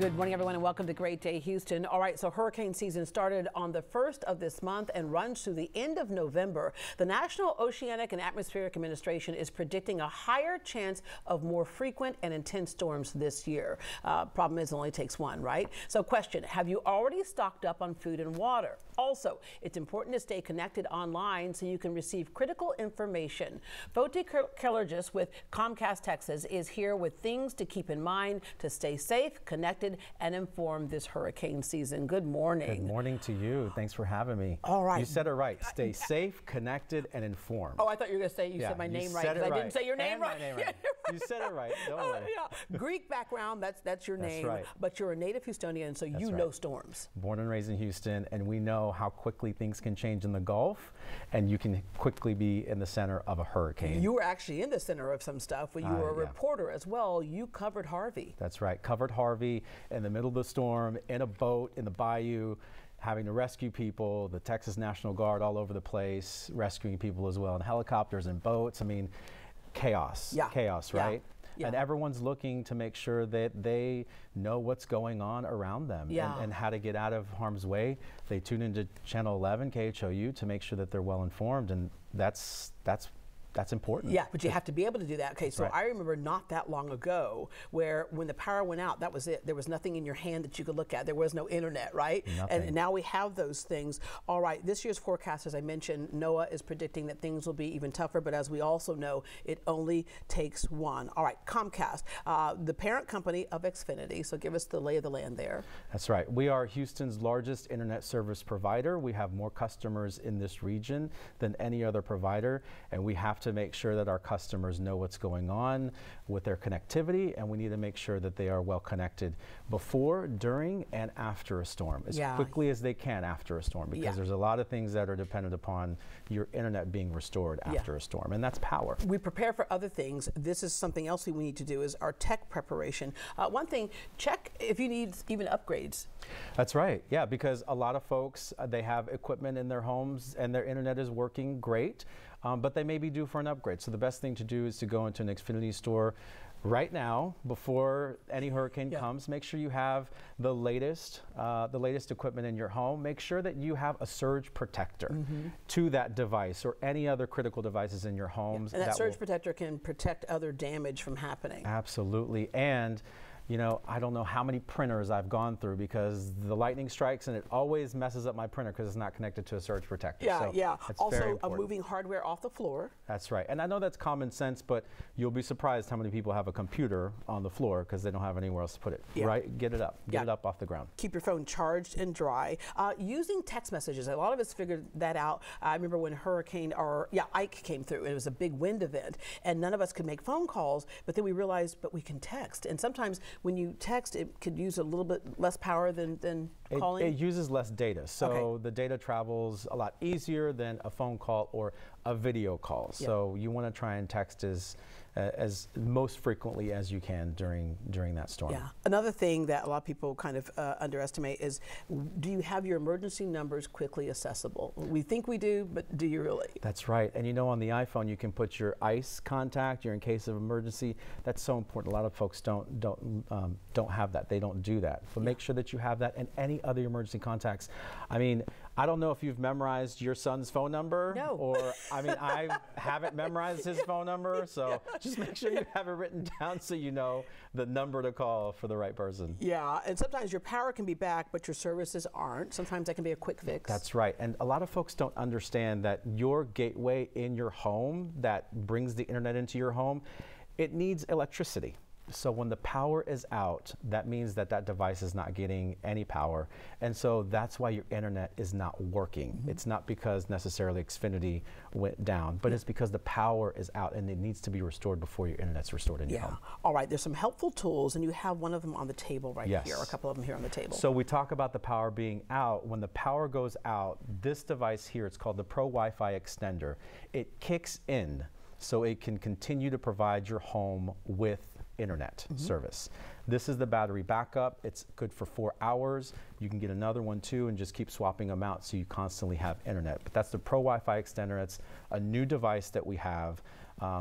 Good morning, everyone, and welcome to Great Day Houston. All right, so hurricane season started on the 1st of this month and runs through the end of November. The National Oceanic and Atmospheric Administration is predicting a higher chance of more frequent and intense storms this year. Problem is, it only takes one, right? So question, have you already stocked up on food and water? Also, it's important to stay connected online so you can receive critical information. Foti Kallergis with Comcast Texas is here with things to keep in mind to stay safe, connected, and informed this hurricane season. Good morning. Good morning to you. Thanks for having me. All right. You said it right. Stay safe, connected, and informed. Oh, I thought you were going to say you said my name right. I didn't say your name right. You said it right. Don't worry. Yeah. Greek background, that's your name. That's right. But you're a native Houstonian, so you know storms. Born and raised in Houston, and we know how quickly things can change in the Gulf, and you can quickly be in the center of a hurricane. You were actually in the center of some stuff when you were a reporter as well. You covered Harvey. That's right. Covered Harvey in the middle of the storm, in a boat in the bayou, having to rescue people, the Texas National Guard all over the place, rescuing people as well, and helicopters and boats. I mean, chaos. Yeah. Chaos, right? Yeah. And everyone's looking to make sure that they know what's going on around them and how to get out of harm's way. They tune into Channel 11 KHOU to make sure that they're well informed, and that's important. Yeah, but you have to be able to do that. Okay, so right. I remember not that long ago where when the power went out, that was it. There was nothing in your hand that you could look at. There was no internet, right? Nothing. And now we have those things. All right, this year's forecast, as I mentioned, NOAA is predicting that things will be even tougher, but as we also know, it only takes one. All right, Comcast, the parent company of Xfinity, so give us the lay of the land there. That's right. We are Houston's largest internet service provider. We have more customers in this region than any other provider, and we have to make sure that our customers know what's going on with their connectivity, and we need to make sure that they are well connected before, during, and after a storm, as quickly as they can after a storm, because there's a lot of things that are dependent upon your internet being restored after a storm, and that's power. We prepare for other things. This is something else we need to do, is our tech preparation. One thing, check if you need even upgrades. That's right, yeah, because a lot of folks, they have equipment in their homes and their internet is working great, but they may be due for an upgrade. So the best thing to do is to go into an Xfinity store right now before any hurricane comes. Make sure you have the latest equipment in your home. Make sure that you have a surge protector to that device or any other critical devices in your homes. And that surge protector can protect other damage from happening. Absolutely. And you know, I don't know how many printers I've gone through because the lightning strikes and it always messes up my printer because it's not connected to a surge protector. Yeah, so also moving hardware off the floor. That's right. And I know that's common sense, but you'll be surprised how many people have a computer on the floor because they don't have anywhere else to put it. Right? Get it up. Get it up off the ground. Keep your phone charged and dry. Using text messages. A lot of us figured that out. I remember when Ike came through. It was a big wind event and none of us could make phone calls, but then we realized, but we can text. And sometimes when you text, it could use a little bit less power than calling? It uses less data, so the data travels a lot easier than a phone call or a video call. So you want to try and text as most frequently as you can during that storm. Yeah. Another thing that a lot of people kind of underestimate is, do you have your emergency numbers quickly accessible? We think we do, but do you really? That's right. And you know, on the iPhone, you can put your ICE contact, your in case of emergency. That's so important. A lot of folks don't have that. They don't do that. But make sure that you have that and any other emergency contacts. I mean, I don't know if you've memorized your son's phone number. No. Or, I mean, I haven't memorized his phone number, so just make sure you have it written down so you know the number to call for the right person. Yeah, and sometimes your power can be back, but your services aren't. Sometimes that can be a quick fix. That's right, and a lot of folks don't understand that your gateway in your home that brings the internet into your home, it needs electricity. So when the power is out, that means that that device is not getting any power. And so that's why your internet is not working. It's not because necessarily Xfinity went down, but it's because the power is out and it needs to be restored before your internet's restored in your home. All right, there's some helpful tools and you have one of them on the table right here, a couple of them here on the table. So we talk about the power being out. When the power goes out, this device here, it's called the Pro Wi-Fi Extender. It kicks in so it can continue to provide your home with internet service. This is the battery backup. It's good for 4 hours. You can get another one too and just keep swapping them out so you constantly have internet. But that's the Pro Wi-Fi Extender. It's a new device that we have.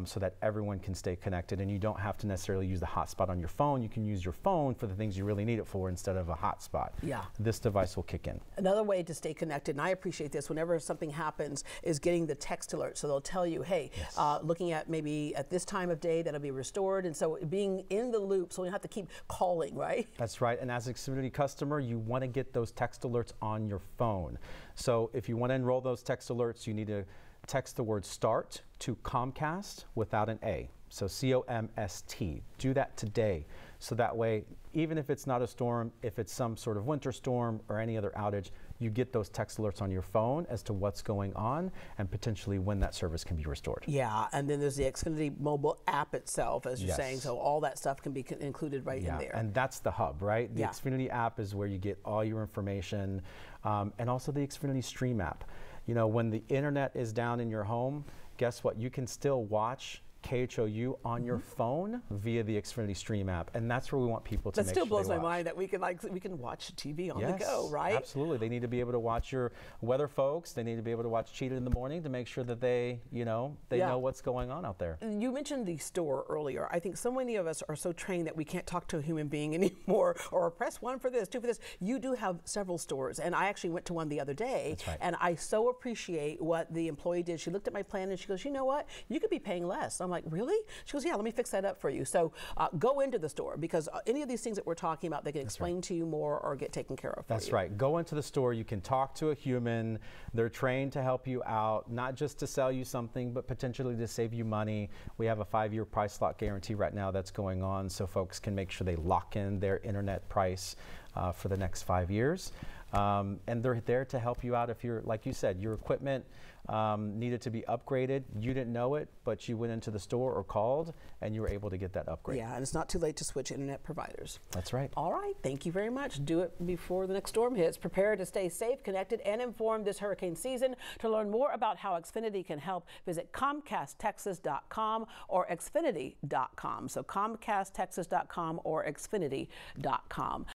so that everyone can stay connected, and you don't have to necessarily use the hotspot on your phone. You can use your phone for the things you really need it for instead of a hotspot. Yeah. This device will kick in. Another way to stay connected, and I appreciate this, whenever something happens, is getting the text alert. So they'll tell you, hey, Yes. Looking at maybe at this time of day that'll be restored, and so being in the loop, so you don't have to keep calling, right? That's right, and as an Xfinity customer, you want to get those text alerts on your phone. So if you want to enroll those text alerts, you need to text the word START to Comcast without an A. So COMST. Do that today. So that way, even if it's not a storm, if it's some sort of winter storm or any other outage, you get those text alerts on your phone as to what's going on and potentially when that service can be restored. Yeah, and then there's the Xfinity mobile app itself, as you're Yes. saying, so all that stuff can be included right in there. And that's the hub, right? The Yeah. Xfinity app is where you get all your information, and also the Xfinity Stream app. You know, when the internet is down in your home, guess what? You can still watch KHOU on your phone via the Xfinity Stream app, and that's where we want people to That make still sure blows they my watch. mind that we can watch TV on Yes, the go, right? absolutely. They need to be able to watch your weather folks. They need to be able to watch Cheetah in the morning to make sure that they know what's going on out there. You mentioned the store earlier. I think so many of us are so trained that we can't talk to a human being anymore, or press 1 for this, 2 for this. You do have several stores, and I actually went to one the other day. That's right. And I so appreciate what the employee did. She looked at my plan and she goes, you know what? You could be paying less. I'm like, really? She goes, yeah, let me fix that up for you. So go into the store, because any of these things that we're talking about, they can explain to you more or get taken care of for you. That's right. Go into the store. You can talk to a human. They're trained to help you out, not just to sell you something, but potentially to save you money. We have a 5-year price lock guarantee right now that's going on, so folks can make sure they lock in their internet price for the next 5 years. And they're there to help you out if you're, like you said, your equipment needed to be upgraded. You didn't know it, but you went into the store or called, and you were able to get that upgrade. Yeah, and it's not too late to switch internet providers. That's right. All right, thank you very much. Do it before the next storm hits. Prepare to stay safe, connected, and informed this hurricane season. To learn more about how Xfinity can help, visit ComcastTexas.com or Xfinity.com. So ComcastTexas.com or Xfinity.com.